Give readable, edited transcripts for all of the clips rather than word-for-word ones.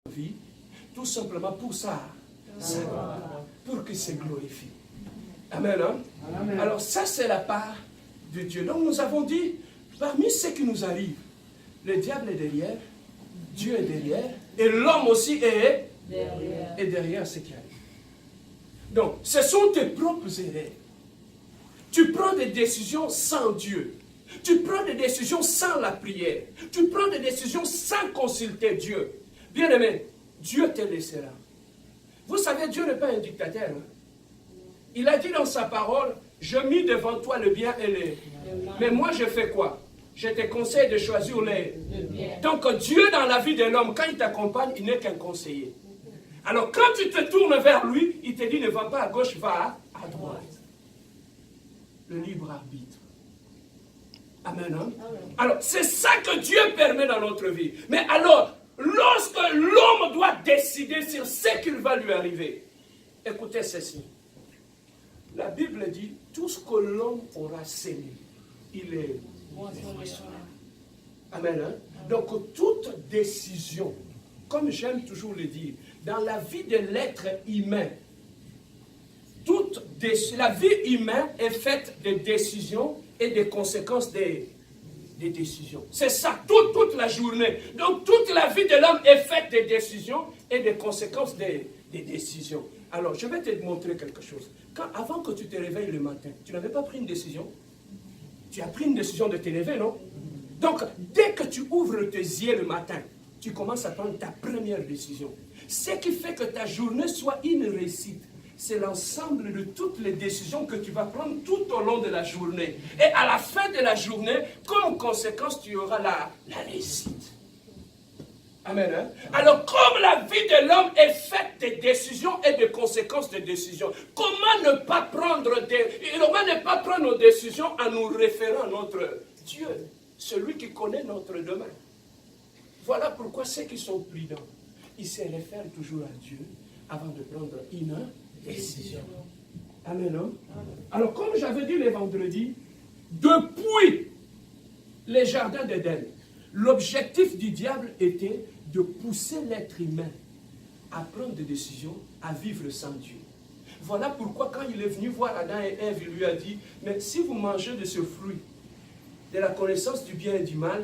vie, tout simplement pour ça, pour qu'il se glorifie. Amen, hein? Amen. Alors ça, c'est la part de Dieu. Donc nous avons dit, parmi ce qui nous arrive, le diable est derrière, Dieu est derrière, et l'homme aussi est derrière ce qui arrive. Donc, ce sont tes propres erreurs. Tu prends des décisions sans Dieu. Tu prends des décisions sans la prière. Tu prends des décisions sans consulter Dieu. Bien-aimé, Dieu te laissera. Vous savez, Dieu n'est pas un dictateur. Hein? Il a dit dans sa parole, je mis devant toi le bien et le mal. Mais moi, je fais quoi? Je te conseille de choisir le bien. Donc, Dieu dans la vie de l'homme, quand il t'accompagne, il n'est qu'un conseiller. Alors, quand tu te tournes vers lui, il te dit, ne va pas à gauche, va à droite. Le libre arbitre. Amen. Hein? Alors, c'est ça que Dieu permet dans notre vie. Mais alors, lorsque l'homme doit décider sur ce qu'il va lui arriver, écoutez ceci. La Bible dit, tout ce que l'homme aura sémé, il est... Amen. Hein? Donc, toute décision, comme j'aime toujours le dire, dans la vie de l'être humain, la vie humaine est faite de décisions et des conséquences des décisions. C'est ça, toute la journée. Donc, toute la vie de l'homme est faite de décisions et des conséquences des décisions. Alors, je vais te montrer quelque chose. Avant que tu te réveilles le matin, tu n'avais pas pris une décision? Tu as pris une décision de te lever, non? Donc, dès que tu ouvres tes yeux le matin, tu commences à prendre ta première décision. Ce qui fait que ta journée soit une réussite, c'est l'ensemble de toutes les décisions que tu vas prendre tout au long de la journée. Et à la fin de la journée, comme conséquence, tu auras la réussite. Amen. Hein? Alors, comme la vie de l'homme est faite de décisions et de conséquences de décisions, comment ne pas prendre nos décisions en nous référant à notre Dieu, celui qui connaît notre demain? Voilà pourquoi ceux qui sont prudents, ils se réfèrent toujours à Dieu avant de prendre une décision. Amen. Hein? Alors, comme j'avais dit le vendredi, depuis les jardins d'Éden, l'objectif du diable était de pousser l'être humain à prendre des décisions, à vivre sans Dieu. Voilà pourquoi quand il est venu voir Adam et Ève, il lui a dit, mais si vous mangez de ce fruit, de la connaissance du bien et du mal,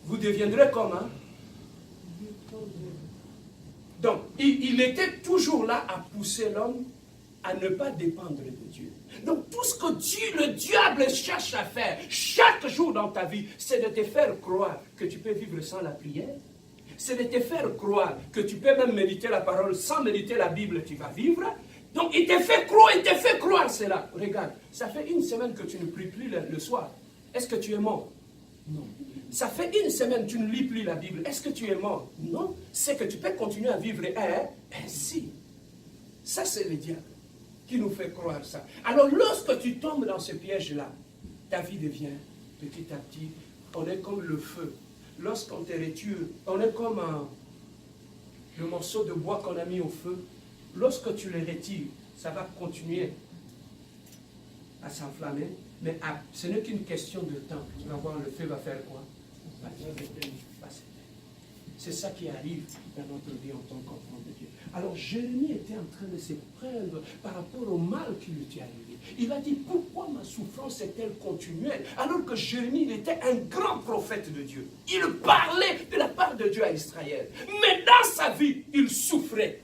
vous deviendrez comment? Donc, il était toujours là à pousser l'homme à ne pas dépendre de Dieu. Donc, tout ce que le diable cherche à faire chaque jour dans ta vie, c'est de te faire croire que tu peux vivre sans la prière. C'est de te faire croire que tu peux même méditer la parole sans méditer la Bible, tu vas vivre. Donc, il te fait croire cela. Regarde, ça fait une semaine que tu ne pries plus le soir. Est-ce que tu es mort? Non. Ça fait une semaine que tu ne lis plus la Bible. Est-ce que tu es mort? Non. C'est que tu peux continuer à vivre ainsi. Ça, c'est le diable qui nous fait croire ça. Alors, lorsque tu tombes dans ce piège-là, ta vie devient petit à petit, on est comme le feu. Lorsqu'on te retire, on est comme le morceau de bois qu'on a mis au feu. Lorsque tu le retires, ça va continuer à s'enflammer. Mais ce n'est qu'une question de temps. Tu vas voir, le feu va faire quoi? C'est ça qui arrive dans notre vie en tant qu'enfant de Dieu. Alors Jérémie était en train de se prendre par rapport au mal qui lui était arrivé. Il a dit, pourquoi ma souffrance est-elle continuelle? Alors que Jérémie, il était un grand prophète de Dieu. Il parlait de la part de Dieu à Israël. Mais dans sa vie, il souffrait.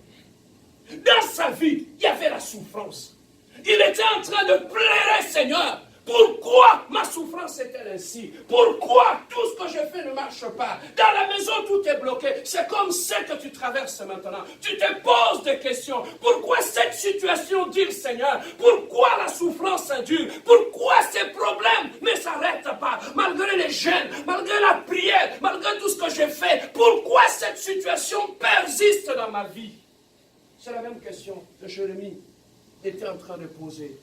Dans sa vie, il y avait la souffrance. Il était en train de pleurer, Seigneur. Pourquoi ma souffrance est-elle ainsi? Pourquoi tout ce que je fais ne marche pas? Dans la maison, tout est bloqué. C'est comme ça que tu traverses maintenant. Tu te poses des questions. Pourquoi cette situation dure, Seigneur? Pourquoi la souffrance dure? Pourquoi ces problèmes ne s'arrêtent pas? Malgré les jeûnes, malgré la prière, malgré tout ce que j'ai fait, pourquoi cette situation persiste dans ma vie? C'est la même question que Jérémie était en train de poser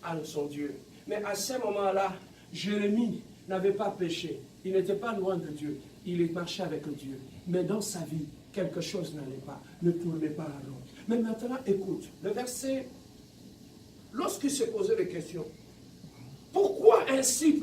à son Dieu. Mais à ce moment-là, Jérémie n'avait pas péché. Il n'était pas loin de Dieu. Il marchait avec Dieu. Mais dans sa vie, quelque chose n'allait pas. Ne tournait pas à l'autre. Mais maintenant, écoute, le verset, lorsqu'il se posait des questions, pourquoi ainsi,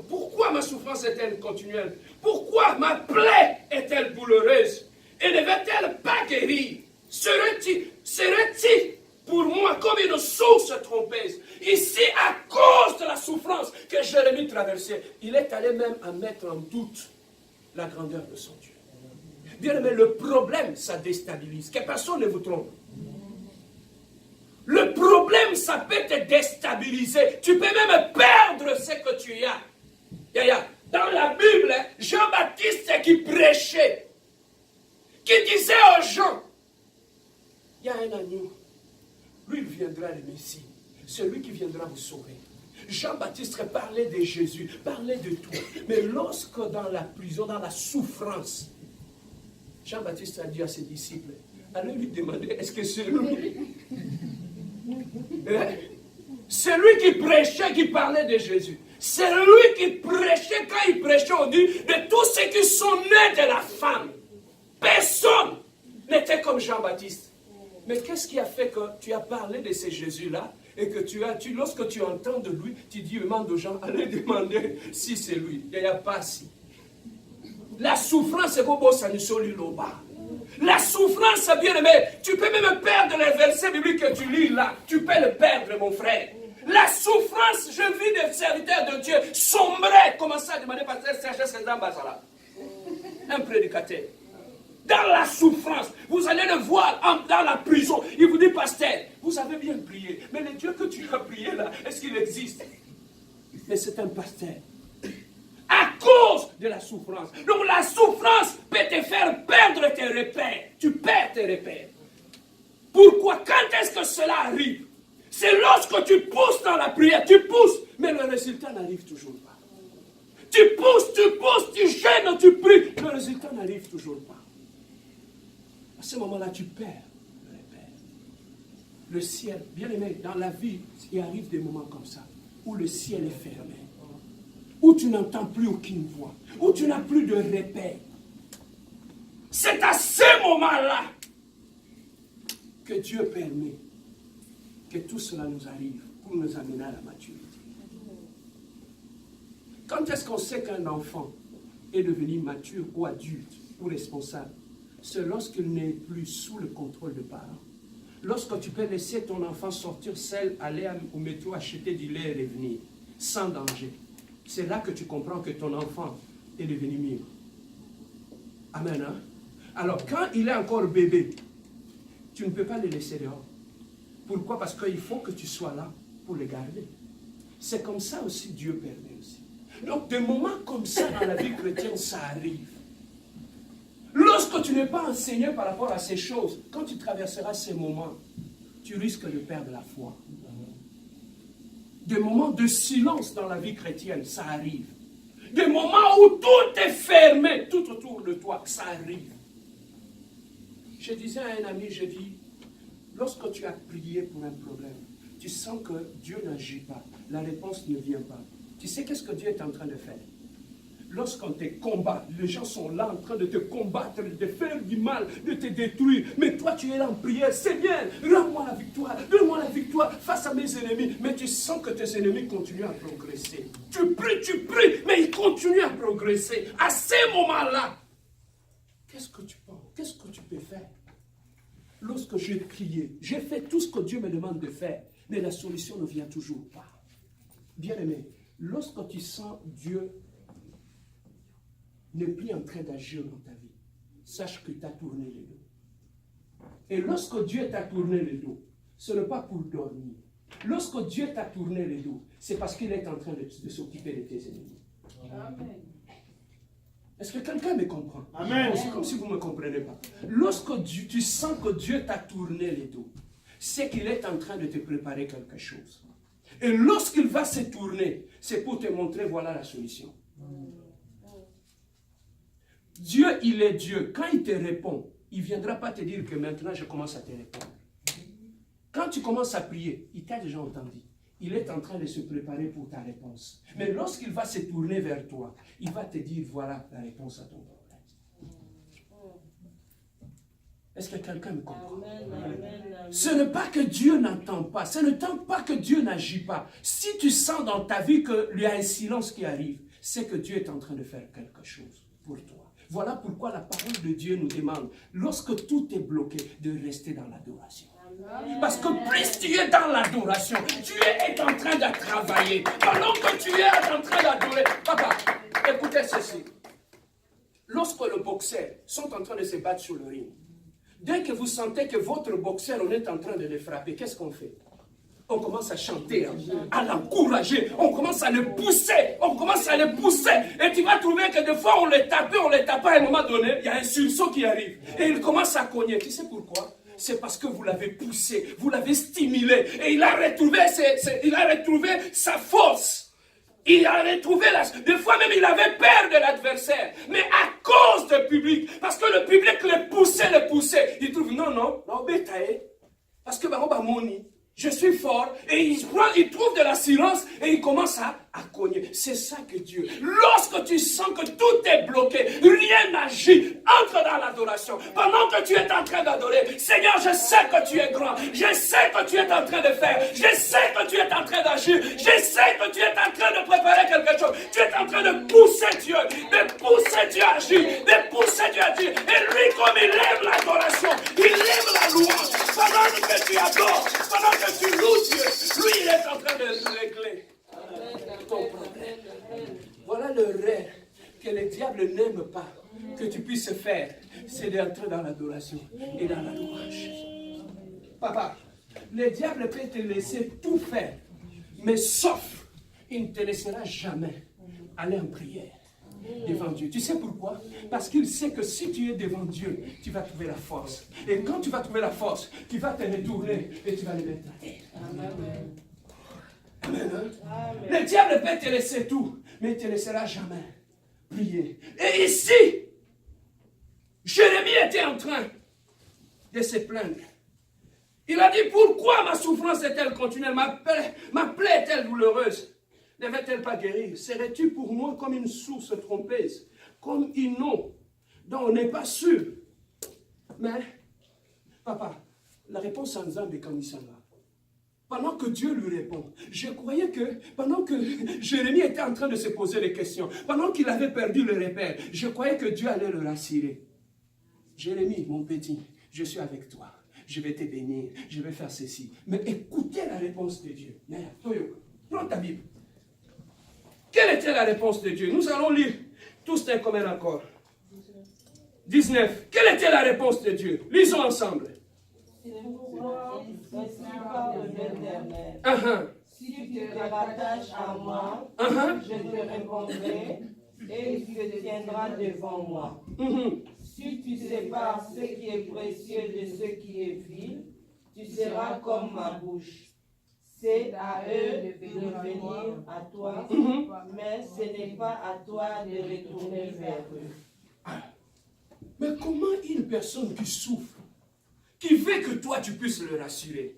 pourquoi ma souffrance est-elle continuelle? Pourquoi ma plaie est-elle douloureuse? Et ne va-t-elle pas guérir? Serait-il pour moi comme une source trompeuse? Ici, à cause de la souffrance que Jérémie traversait, il est allé même à mettre en doute la grandeur de son Dieu. Bien aimé, le problème, ça déstabilise. Que personne ne vous trompe. Le problème, ça peut te déstabiliser. Tu peux même perdre ce que tu as. Dans la Bible, Jean-Baptiste qui prêchait, qui disait aux gens, il y a un agneau. Lui, il viendra le Messie. C'est lui qui viendra vous sauver. Jean-Baptiste parlait de Jésus, parlait de tout. Mais lorsque dans la prison, dans la souffrance, Jean-Baptiste a dit à ses disciples, allez lui demander, est-ce que c'est lui? C'est lui qui prêchait, qui parlait de Jésus. C'est lui qui prêchait, quand il prêchait, on dit, de tous ceux qui sont nés de la femme. Personne n'était comme Jean-Baptiste. Mais qu'est-ce qui a fait que tu as parlé de ce Jésus-là et que lorsque tu entends de lui, tu dis, demande aux gens, allez demander si c'est lui. Il n'y a pas si. La souffrance, c'est comme ça nous sommes là. La souffrance, bien aimé, tu peux même perdre les versets bibliques que tu lis là. Tu peux le perdre, mon frère. La souffrance, je vis des serviteurs de Dieu sombrer. Commencez à demander pasteur Serge César Bazala, un prédicateur. Dans la souffrance, vous allez le voir dans la prison. Il vous dit, pasteur, vous avez bien prié. Mais le Dieu que tu as prié là, est-ce qu'il existe? Mais c'est un pasteur. À cause de la souffrance. Donc la souffrance peut te faire perdre tes repères. Tu perds tes repères. Pourquoi? Quand est-ce que cela arrive? C'est lorsque tu pousses dans la prière. Tu pousses, mais le résultat n'arrive toujours pas. Tu pousses, tu gênes, tu pries. Le résultat n'arrive toujours pas. À ce moment-là, tu perds le repère. Le ciel, bien aimé, dans la vie, il arrive des moments comme ça, où le ciel est fermé. Où tu n'entends plus aucune voix, où tu n'as plus de repère. C'est à ce moment-là que Dieu permet que tout cela nous arrive pour nous amener à la maturité. Quand est-ce qu'on sait qu'un enfant est devenu mature ou adulte ou responsable? C'est lorsqu'il n'est plus sous le contrôle de parents. Lorsque tu peux laisser ton enfant sortir seul, aller au métro, acheter du lait et revenir, sans danger. C'est là que tu comprends que ton enfant est devenu mieux. Amen. Hein? Alors, quand il est encore bébé, tu ne peux pas le laisser dehors. Pourquoi? Parce qu'il faut que tu sois là pour le garder. C'est comme ça aussi Dieu permet aussi. Donc, des moments comme ça dans la vie chrétienne, ça arrive. Lorsque tu n'es pas enseigné par rapport à ces choses, quand tu traverseras ces moments, tu risques de perdre la foi. Des moments de silence dans la vie chrétienne, ça arrive. Des moments où tout est fermé, tout autour de toi, ça arrive. Je disais à un ami, je dis, lorsque tu as prié pour un problème, tu sens que Dieu n'agit pas, la réponse ne vient pas. Tu sais qu'est-ce que Dieu est en train de faire? Lorsqu'on te combat, les gens sont là en train de te combattre, de te faire du mal, de te détruire. Mais toi, tu es là en prière. C'est bien, rends-moi la victoire, donne-moi la victoire face à mes ennemis. Mais tu sens que tes ennemis continuent à progresser. Tu pries, mais ils continuent à progresser. À ces moments-là, qu'est-ce que tu penses? Qu'est-ce que tu peux faire? Lorsque j'ai prié, j'ai fait tout ce que Dieu me demande de faire, mais la solution ne vient toujours pas. Bien aimé, lorsque tu sens Dieu n'est plus en train d'agir dans ta vie, sache que tu as tourné le dos. Et lorsque Dieu t'a tourné le dos, ce n'est pas pour dormir. Lorsque Dieu t'a tourné le dos, c'est parce qu'il est en train de s'occuper de tes ennemis. Amen. Est-ce que quelqu'un me comprend? Amen. C'est comme si vous ne me comprenez pas. Lorsque tu sens que Dieu t'a tourné le dos, c'est qu'il est en train de te préparer quelque chose. Et lorsqu'il va se tourner, c'est pour te montrer, voilà la solution. Dieu, il est Dieu. Quand il te répond, il ne viendra pas te dire que maintenant je commence à te répondre. Quand tu commences à prier, il t'a déjà entendu. Il est en train de se préparer pour ta réponse. Mais lorsqu'il va se tourner vers toi, il va te dire, voilà la réponse à ton problème. Est-ce que quelqu'un me comprend? Amen, amen, amen. Ce n'est pas que Dieu n'entend pas. Ce n'est pas que Dieu n'agit pas. Si tu sens dans ta vie qu'il y a un silence qui arrive, c'est que Dieu est en train de faire quelque chose pour toi. Voilà pourquoi la parole de Dieu nous demande, lorsque tout est bloqué, de rester dans l'adoration. Parce que plus tu es dans l'adoration, Dieu est en train de travailler. Pendant que tu es en train d'adorer, papa, écoutez ceci. Lorsque les boxeurs sont en train de se battre sur le ring, dès que vous sentez que votre boxeur, on est en train de le frapper, qu'est-ce qu'on fait? On commence à chanter, à l'encourager, on commence à le pousser, Et tu vas trouver que des fois on le tape, à un moment donné, il y a un sursaut qui arrive. Et il commence à cogner. Tu sais pourquoi? C'est parce que vous l'avez poussé, vous l'avez stimulé. Et il a retrouvé sa force. Il a retrouvé des fois même il avait peur de l'adversaire. Mais à cause du public, parce que le public le poussait. Il trouve, non, bétail. Parce que, je suis fort, et il trouve de l'assurance, et il commence à cogner. C'est ça que Dieu, lorsque tu sens que tout est bloqué, rien n'agit, entre dans l'adoration. Pendant que tu es en train d'adorer, Seigneur, je sais que tu es grand, je sais que tu es en train de faire, je sais que tu es en train d'agir, je sais que tu es en train de préparer quelque chose, tu es en train de pousser Dieu à agir, et lui, comme il aime l'adoration, il aime la louange, pendant que tu adores, pendant que tu loues Dieu, lui, il est en train de régler ton problème. Voilà le rêve que le diable n'aime pas que tu puisses faire, c'est d'entrer dans l'adoration et dans la louange. Papa, le diable peut te laisser tout faire, mais sauf, il ne te laissera jamais aller en prière devant Dieu. Tu sais pourquoi? Parce qu'il sait que si tu es devant Dieu, tu vas trouver la force. Et quand tu vas trouver la force, tu vas te retourner et tu vas le mettre à terre. Amen. Amen. Amen. Le diable peut te laisser tout, mais il ne te laissera jamais prier. Et ici, Jérémie était en train de se plaindre. Il a dit, pourquoi ma souffrance est-elle continuelle? Ma plaie est-elle douloureuse? Ne va-t-elle pas guérir? Serais-tu pour moi comme une source trompeuse, comme une eau dont on n'est pas sûr? Mais, papa, la réponse en Zambie quand il s'en va. Pendant que Dieu lui répond, je croyais que, pendant que Jérémie était en train de se poser des questions, pendant qu'il avait perdu le repère, je croyais que Dieu allait le rassurer. Jérémie, mon petit, je suis avec toi. Je vais te bénir, je vais faire ceci. Mais écoutez la réponse de Dieu. Toyo, prends ta Bible. Quelle était la réponse de Dieu? Nous allons lire tous d'un commun accord. 19. Quelle était la réponse de Dieu? Lisons ensemble. Si tu te rattaches à moi, je te répondrai et tu te tiendras devant moi. Si tu sépares ce qui est précieux de ce qui est vil, tu seras comme ma bouche. C'est à eux de venir à toi, mais ce n'est pas à toi de retourner vers eux. Mais comment une personne qui souffre, qui veut que toi tu puisses le rassurer,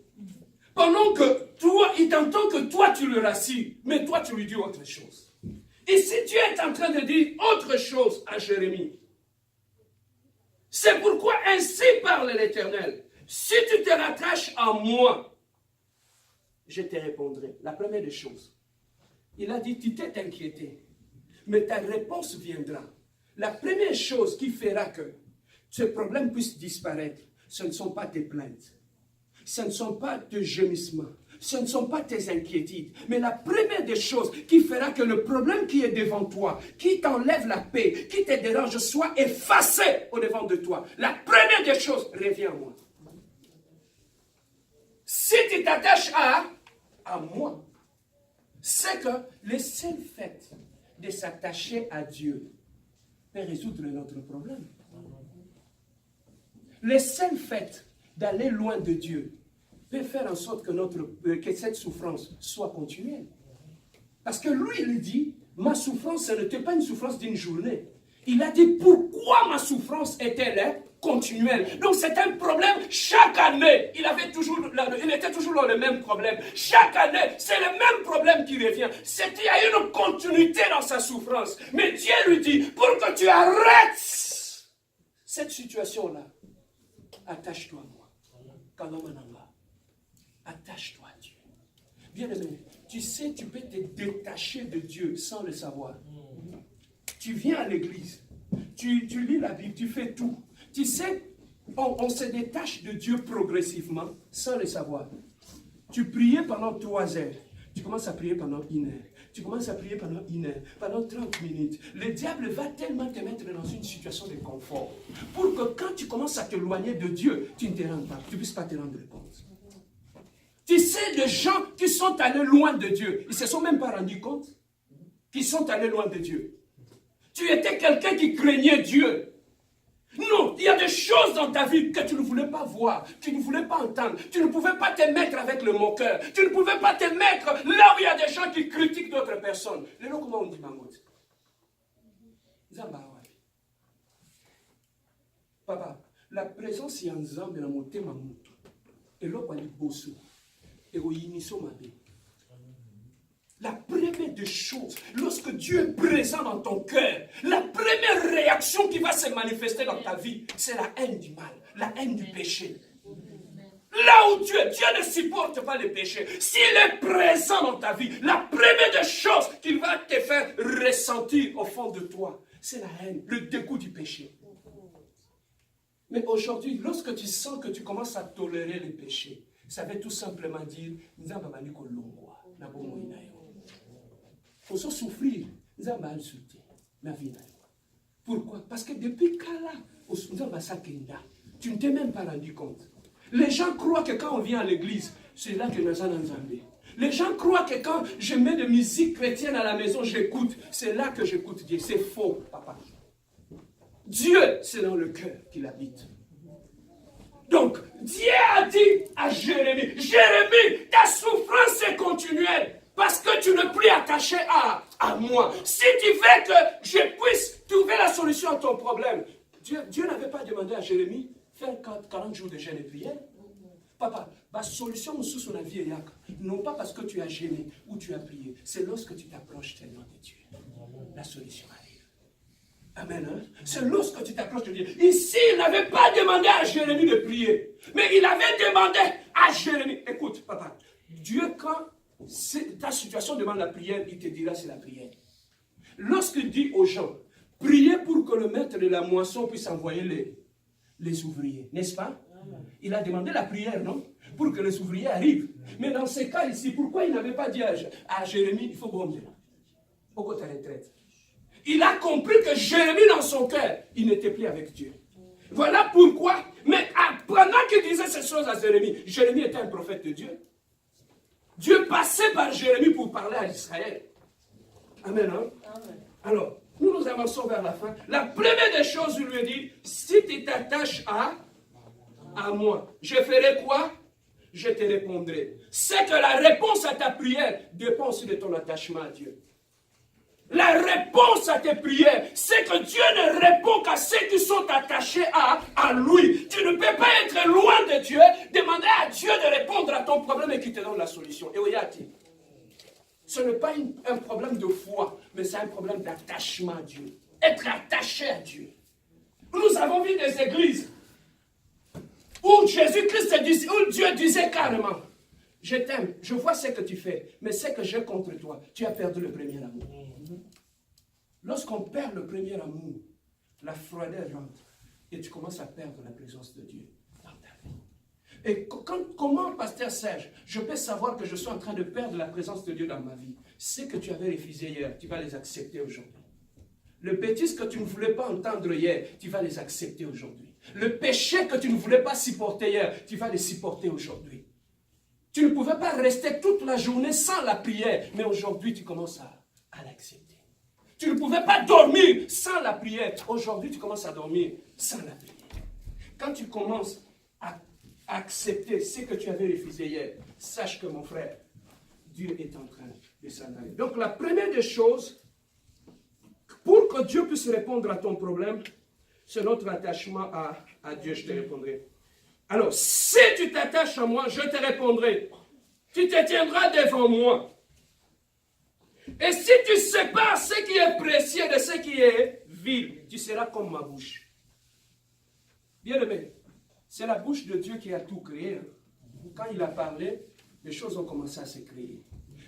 pendant que toi, il t'entend que toi tu le rassures, mais toi tu lui dis autre chose. Et si tu es en train de dire autre chose à Jérémie, c'est pourquoi ainsi parle l'Éternel. Si tu te rattaches à moi, je te répondrai. La première des choses, il a dit, tu t'es inquiété, mais ta réponse viendra. La première chose qui fera que ce problème puisse disparaître, ce ne sont pas tes plaintes, ce ne sont pas tes gémissements, ce ne sont pas tes inquiétudes, mais la première des choses qui fera que le problème qui est devant toi, qui t'enlève la paix, qui te dérange, soit effacé au devant de toi. La première des choses, reviens à moi. Si tu t'attaches à moi, c'est que le seul fait de s'attacher à Dieu peut résoudre notre problème. Le seul fait d'aller loin de Dieu peut faire en sorte que cette souffrance soit continuelle. Parce que lui, il dit, ma souffrance, ce n'était pas une souffrance d'une journée. Il a dit, pourquoi ma souffrance est-elle continuelle? Donc c'est un problème chaque année. Il était toujours dans le même problème. Chaque année, c'est le même problème qui revient. Il y a une continuité dans sa souffrance. Mais Dieu lui dit, pour que tu arrêtes cette situation-là, attache-toi à moi. Attache-toi à Dieu. Bien-aimé, tu sais, tu peux te détacher de Dieu sans le savoir. Tu viens à l'église, Tu lis la Bible, tu fais tout. Tu sais, on se détache de Dieu progressivement, sans le savoir. Tu priais pendant 3 heures. Tu commences à prier pendant 1 heure. Tu commences à prier pendant 1 heure, pendant 30 minutes. Le diable va tellement te mettre dans une situation de confort pour que quand tu commences à t'éloigner de Dieu, tu ne te rendes pas, tu ne puisses pas te rendre compte. Tu sais, des gens qui sont allés loin de Dieu, ils ne se sont même pas rendus compte qu'ils sont allés loin de Dieu. Tu étais quelqu'un qui craignait Dieu. Non, il y a des choses dans ta vie que tu ne voulais pas voir, tu ne voulais pas entendre, tu ne pouvais pas te mettre avec le moqueur, tu ne pouvais pas te mettre là où il y a des gens qui critiquent d'autres personnes. Et là, comment on dit, Mahmoud? Papa, la présence est ensemble dans mon thème. Et là, on dit bosso. Et on y mabe. La première des choses, lorsque Dieu est présent dans ton cœur, la première réaction qui va se manifester dans ta vie, c'est la haine du mal, la haine du péché. Là où Dieu ne supporte pas le péché. S'il est présent dans ta vie, la première des choses qu'il va te faire ressentir au fond de toi, c'est la haine, le dégoût du péché. Mais aujourd'hui, lorsque tu sens que tu commences à tolérer le péché, ça veut tout simplement dire, nous avons faut se souffrir, nous avons mal souté, ma vie. Pourquoi? Parce que depuis qu'Allah, tu ne t'es même pas rendu compte. Les gens croient que quand on vient à l'église, c'est là que nous allons ensemble. Les gens croient que quand je mets de musique chrétienne à la maison, j'écoute, c'est là que j'écoute Dieu. C'est faux, papa. Dieu, c'est dans le cœur qu'il habite. Donc, Dieu a dit à Jérémie, Jérémie, ta souffrance est continuelle. Parce que tu n'es plus attaché à moi. Si tu veux que je puisse trouver la solution à ton problème, Dieu n'avait pas demandé à Jérémie faire 40 jours de jeûne et prière. Papa, la solution sous son avis est non pas parce que tu as gêné ou tu as prié, c'est lorsque tu t'approches tellement de Dieu. La solution arrive. Amen. Hein? C'est lorsque tu t'approches de Dieu. Ici, il n'avait pas demandé à Jérémie de prier, mais il avait demandé à Jérémie. Écoute, papa, Dieu, quand ta situation demande la prière, il te dira c'est la prière. Lorsqu'il dit aux gens, priez pour que le maître de la moisson puisse envoyer les ouvriers, n'est-ce pas? Il a demandé la prière, non? Pour que les ouvriers arrivent. Mais dans ces cas ici, pourquoi il n'avait pas dit à Jérémie, il faut bomber? Pourquoi ta retraite? Il a compris que Jérémie, dans son cœur, il n'était plus avec Dieu. Voilà pourquoi, mais pendant qu'il disait ces choses à Jérémie, Jérémie était un prophète de Dieu. Dieu passait par Jérémie pour parler à Israël. Amen. Hein? Amen. Alors, nous avançons vers la fin. La première des choses, je lui ai dit, si tu t'attaches à moi, je ferai quoi? Je te répondrai. C'est que la réponse à ta prière dépend aussi de ton attachement à Dieu. La réponse à tes prières, c'est que Dieu ne répond qu'à ceux qui sont attachés à lui. Tu ne peux pas être loin de Dieu, demander à Dieu de répondre à ton problème et qu'il te donne la solution. Et regardez, ce n'est pas un problème de foi, mais c'est un problème d'attachement à Dieu. Être attaché à Dieu. Nous avons vu des églises où Jésus-Christ disait, où Dieu disait carrément, je t'aime, je vois ce que tu fais, mais ce que j'ai contre toi, tu as perdu le premier amour. Lorsqu'on perd le premier amour, la froideur rentre et tu commences à perdre la présence de Dieu dans ta vie. Et comment, pasteur Serge, je peux savoir que je suis en train de perdre la présence de Dieu dans ma vie? Ce que tu avais refusé hier, tu vas les accepter aujourd'hui. Le bêtise que tu ne voulais pas entendre hier, tu vas les accepter aujourd'hui. Le péché que tu ne voulais pas supporter hier, tu vas les supporter aujourd'hui. Tu ne pouvais pas rester toute la journée sans la prière, mais aujourd'hui tu commences à l'accepter. Tu ne pouvais pas dormir sans la prière. Aujourd'hui, tu commences à dormir sans la prière. Quand tu commences à accepter ce que tu avais refusé hier, sache que mon frère, Dieu est en train de s'en aller. Donc la première des choses, pour que Dieu puisse répondre à ton problème, c'est notre attachement à Dieu. Je te répondrai. Alors, si tu t'attaches à moi, je te répondrai. Tu te tiendras devant moi. Et si tu sépares ce qui est précieux de ce qui est vil, tu seras comme ma bouche. Bien aimé, c'est la bouche de Dieu qui a tout créé. Quand il a parlé, les choses ont commencé à se créer.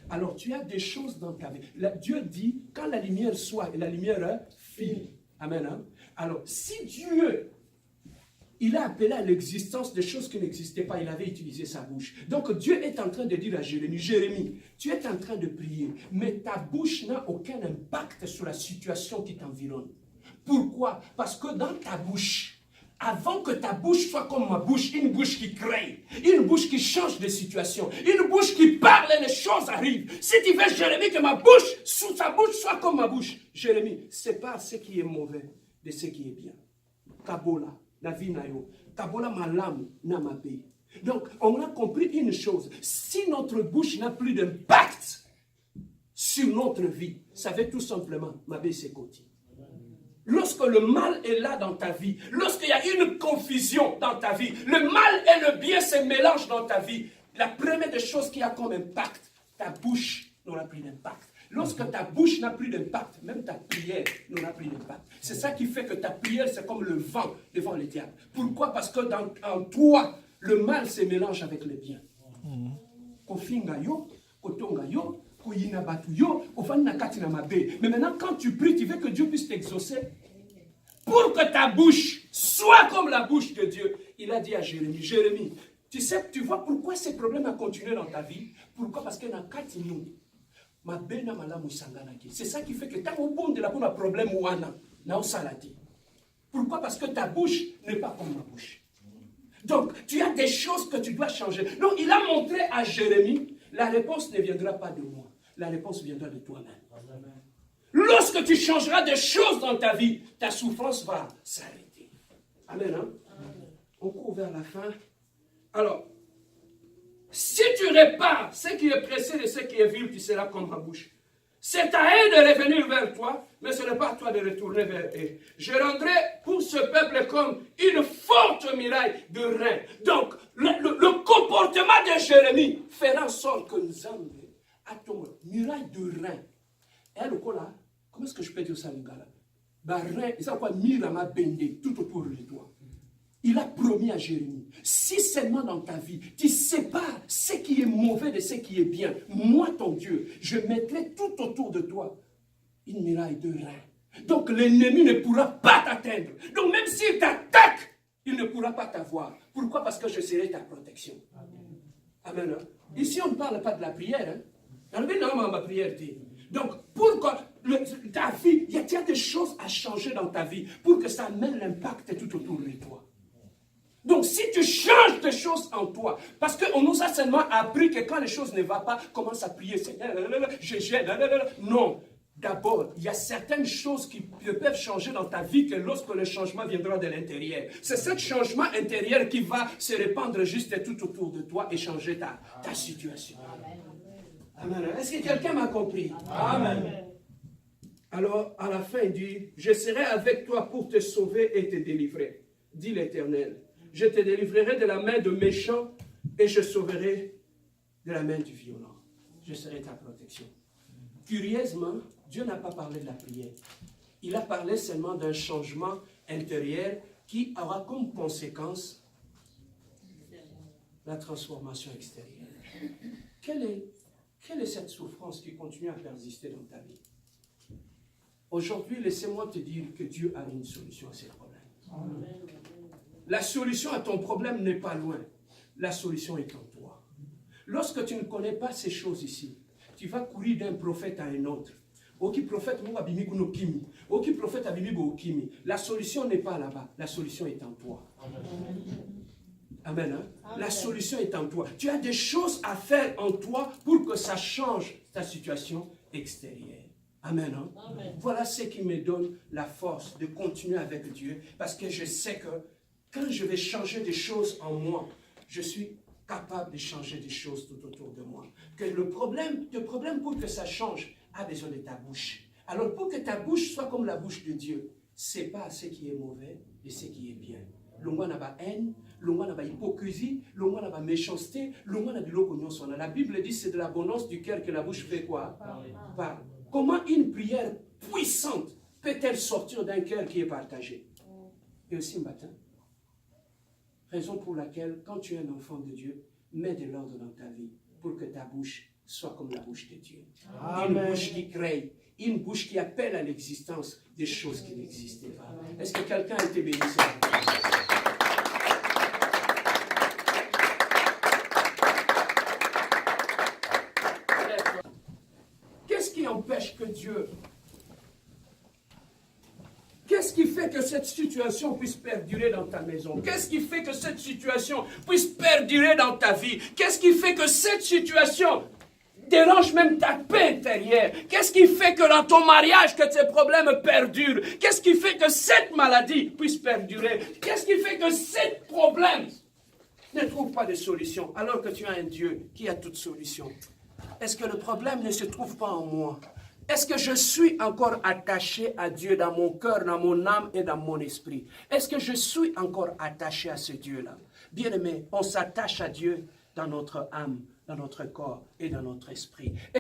Alors tu as des choses dans ta vie. Dieu dit, quand la lumière soit, et la lumière file, Amen. Hein? Alors, si Dieu, il a appelé à l'existence des choses qui n'existaient pas, il avait utilisé sa bouche. Donc, Dieu est en train de dire à Jérémie, Jérémie, tu es en train de prier, mais ta bouche n'a aucun impact sur la situation qui t'environne. Pourquoi? Parce que dans ta bouche, avant que ta bouche soit comme ma bouche, une bouche qui crée, une bouche qui change de situation, une bouche qui parle et les choses arrivent. Si tu veux, Jérémie, que ma bouche, sous ta bouche, soit comme ma bouche, Jérémie, sépare ce qui est mauvais de ce qui est bien. Kabola, la vie nayo. Kabola malam na mabe. Donc, on a compris une chose. Si notre bouche n'a plus d'impact sur notre vie, ça veut tout simplement, mabe c'est côté. Lorsque le mal est là dans ta vie, lorsqu'il y a une confusion dans ta vie, le mal et le bien se mélangent dans ta vie, la première des choses qui a comme impact, ta bouche n'aura plus d'impact. Lorsque ta bouche n'a plus d'impact, même ta prière n'aura plus d'impact. C'est ça qui fait que ta prière, c'est comme le vent devant le diable. Pourquoi? Parce que en toi, le mal se mélange avec le bien. Mais maintenant, quand tu pries, tu veux que Dieu puisse t'exaucer. Pour que ta bouche soit comme la bouche de Dieu. Il a dit à Jérémie, Jérémie, tu vois pourquoi ces problèmes ont continué dans ta vie? Pourquoi? Parce que dans c'est ça qui fait que quand on bombe de la problème ou pourquoi? Parce que ta bouche n'est pas comme ma bouche. Donc, tu as des choses que tu dois changer. Donc, il a montré à Jérémie, la réponse ne viendra pas de moi. La réponse viendra de toi-même. Lorsque tu changeras des choses dans ta vie, ta souffrance va s'arrêter. Amen. Hein? On court vers la fin. Alors, si tu répares ce qui est pressé et ce qui est vil, tu seras comme ma bouche. C'est à eux de revenir vers toi, mais ce n'est pas à toi de retourner vers eux. Je rendrai pour ce peuple comme une forte muraille de reins. Donc, le comportement de Jérémie fera en sorte que nous avons une muraille de reins. Et le là, comment est-ce que je peux dire ça, les gars là? Rein, ça quoi, mira m'a bendé tout autour de toi. Il a promis à Jérémie, si seulement dans ta vie, tu sépares ce qui est mauvais de ce qui est bien, moi ton Dieu, je mettrai tout autour de toi une muraille de reins. Donc l'ennemi ne pourra pas t'atteindre. Donc même s'il t'attaque, il ne pourra pas t'avoir. Pourquoi? Parce que je serai ta protection. Amen. Hein? Ici on ne parle pas de la prière. Hein? Ma prière dit. Donc pourquoi ta vie, il y a des choses à changer dans ta vie pour que ça amène l'impact tout autour de toi. Donc, si tu changes des choses en toi, parce qu'on nous a seulement appris que quand les choses ne vont pas, commence à prier, Seigneur, je gêne, non. D'abord, il y a certaines choses qui peuvent changer dans ta vie que lorsque le changement viendra de l'intérieur. C'est ce changement intérieur qui va se répandre juste tout autour de toi et changer ta situation. Amen. Est-ce que quelqu'un m'a compris? Amen. Alors, à la fin, il dit, je serai avec toi pour te sauver et te délivrer, dit l'Éternel. Je te délivrerai de la main de méchants et je sauverai de la main du violent. Je serai ta protection. Curieusement, Dieu n'a pas parlé de la prière. Il a parlé seulement d'un changement intérieur qui aura comme conséquence la transformation extérieure. Quelle est cette souffrance qui continue à persister dans ta vie? Aujourd'hui, laissez-moi te dire que Dieu a une solution à ces problèmes. Amen. La solution à ton problème n'est pas loin. La solution est en toi. Lorsque tu ne connais pas ces choses ici, tu vas courir d'un prophète à un autre. La solution n'est pas là-bas. La solution est en toi. Amen. Hein? Amen. La solution est en toi. Tu as des choses à faire en toi pour que ça change ta situation extérieure. Amen. Hein? Amen. Voilà ce qui me donne la force de continuer avec Dieu. Parce que je sais que quand je vais changer des choses en moi, je suis capable de changer des choses tout autour de moi. Que le problème pour que ça change a besoin de ta bouche. Alors pour que ta bouche soit comme la bouche de Dieu, sépare ce qui est mauvais et ce qui est bien. L'on n'a pas haine, l'on n'a pas hypocrisie, l'on n'a pas méchanceté, l'on n'a pas l'opinion. La Bible dit c'est de l'abondance du cœur que la bouche fait quoi? Parle. Comment une prière puissante peut-elle sortir d'un cœur qui est partagé? Et aussi matin. Raison pour laquelle, quand tu es un enfant de Dieu, mets de l'ordre dans ta vie pour que ta bouche sois comme la bouche de Dieu. Une bouche qui crée, une bouche qui appelle à l'existence des choses qui n'existaient pas. Est-ce que quelqu'un a été béni ce matin? Qu'est-ce qui empêche que Dieu... Qu'est-ce qui fait que cette situation puisse perdurer dans ta maison? Qu'est-ce qui fait que cette situation puisse perdurer dans ta vie? Qu'est-ce qui fait que cette situation dérange même ta paix intérieure? Qu'est-ce qui fait que dans ton mariage, que tes problèmes perdurent? Qu'est-ce qui fait que cette maladie puisse perdurer? Qu'est-ce qui fait que ces problèmes ne trouvent pas de solution alors que tu as un Dieu qui a toute solution? Est-ce que le problème ne se trouve pas en moi? Est-ce que je suis encore attaché à Dieu dans mon cœur, dans mon âme et dans mon esprit? Est-ce que je suis encore attaché à ce Dieu-là? Bien-aimé, on s'attache à Dieu dans notre âme, dans notre corps et dans notre esprit.